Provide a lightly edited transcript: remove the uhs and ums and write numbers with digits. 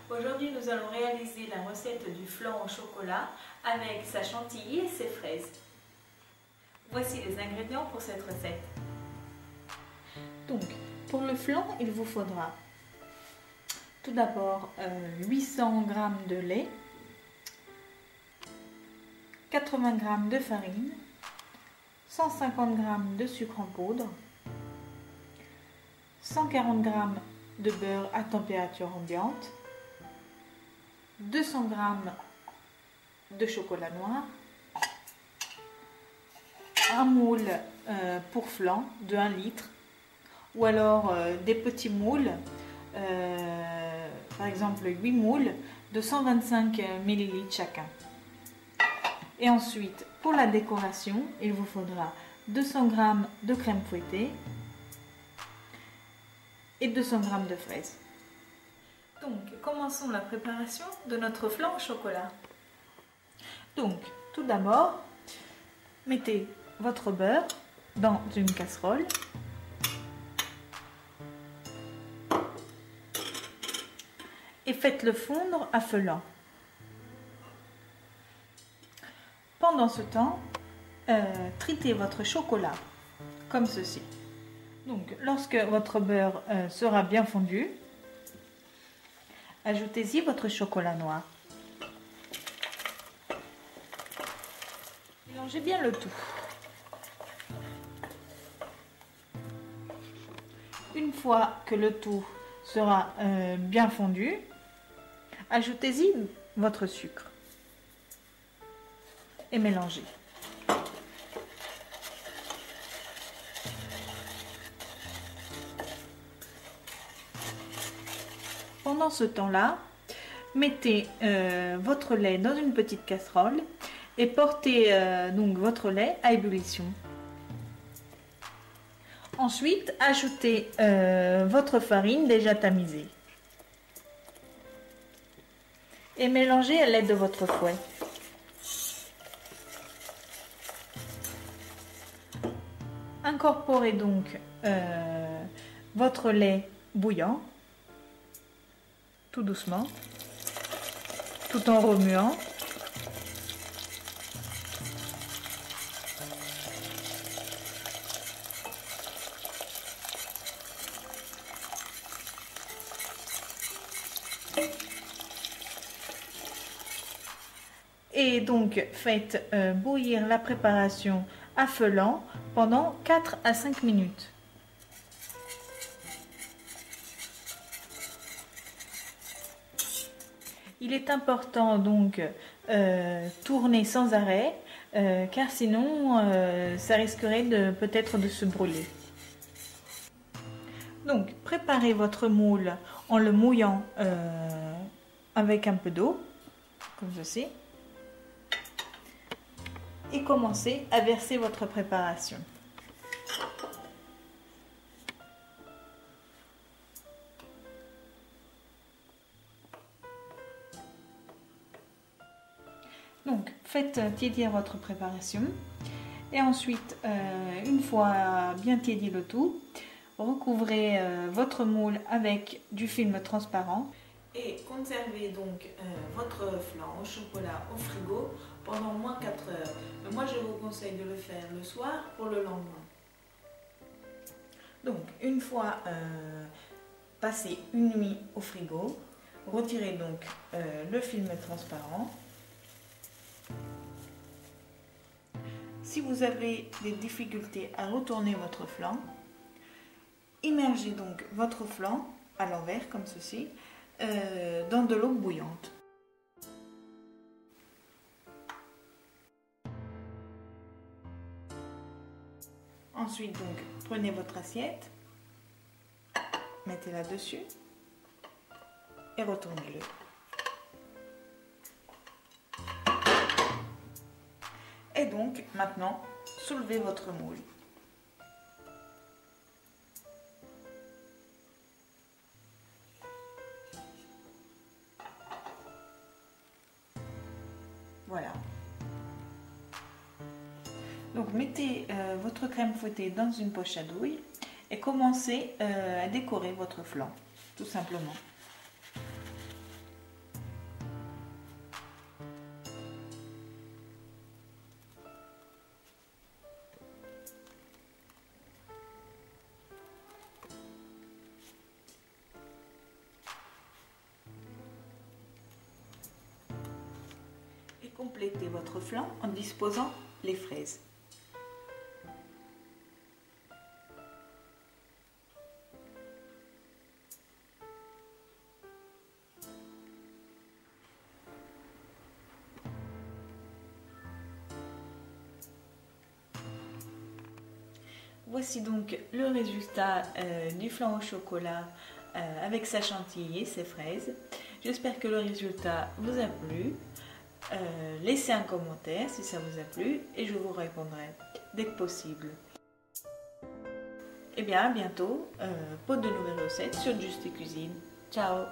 Aujourd'hui, nous allons réaliser la recette du flan au chocolat avec sa chantilly et ses fraises. Voici les ingrédients pour cette recette. Donc, pour le flan, il vous faudra tout d'abord 800 g de lait, 80 g de farine, 150 g de sucre en poudre, 140 g de beurre à température ambiante, 200 g de chocolat noir, un moule pour flan de 1 litre ou alors des petits moules, par exemple 8 moules de 125 ml chacun. Et ensuite, pour la décoration, il vous faudra 200 g de crème fouettée et 200 g de fraises. Donc, commençons la préparation de notre flan au chocolat. Donc, tout d'abord, mettez votre beurre dans une casserole. Et faites-le fondre à feu lent. Pendant ce temps, tritez votre chocolat comme ceci. Donc, lorsque votre beurre sera bien fondu, ajoutez-y votre chocolat noir. Mélangez bien le tout. Une fois que le tout sera bien fondu, ajoutez-y votre sucre et mélangez. Pendant ce temps-là, mettez votre lait dans une petite casserole et portez donc votre lait à ébullition. Ensuite, ajoutez votre farine déjà tamisée et mélangez à l'aide de votre fouet. Incorporez donc votre lait bouillant, tout doucement, tout en remuant. Et donc faites bouillir la préparation à feu lent pendant 4 à 5 minutes. Il est important donc tourner sans arrêt car sinon ça risquerait peut-être de se brûler. Donc préparez votre moule en le mouillant avec un peu d'eau comme ceci. Et commencez à verser votre préparation. Donc, faites tiédir votre préparation et ensuite, une fois bien tiédi le tout, recouvrez votre moule avec du film transparent. Et conservez donc votre flan au chocolat au frigo pendant au moins 4 heures. Mais moi, je vous conseille de le faire le soir pour le lendemain. Donc, une fois passé une nuit au frigo, retirez donc le film transparent. Si vous avez des difficultés à retourner votre flan, immergez donc votre flan à l'envers comme ceci dans de l'eau bouillante. Ensuite donc prenez votre assiette, mettez-la dessus et retournez-le. Et donc maintenant soulevez votre moule. Voilà. Donc mettez votre crème fouettée dans une poche à douille et commencez à décorer votre flan, tout simplement. compléter votre flan en disposant les fraises. Voici donc le résultat du flan au chocolat avec sa chantilly et ses fraises. J'espère que le résultat vous a plu. Laissez un commentaire si ça vous a plu et je vous répondrai dès que possible. Et bien à bientôt pour de nouvelles recettes sur Juste Cuisine. Ciao!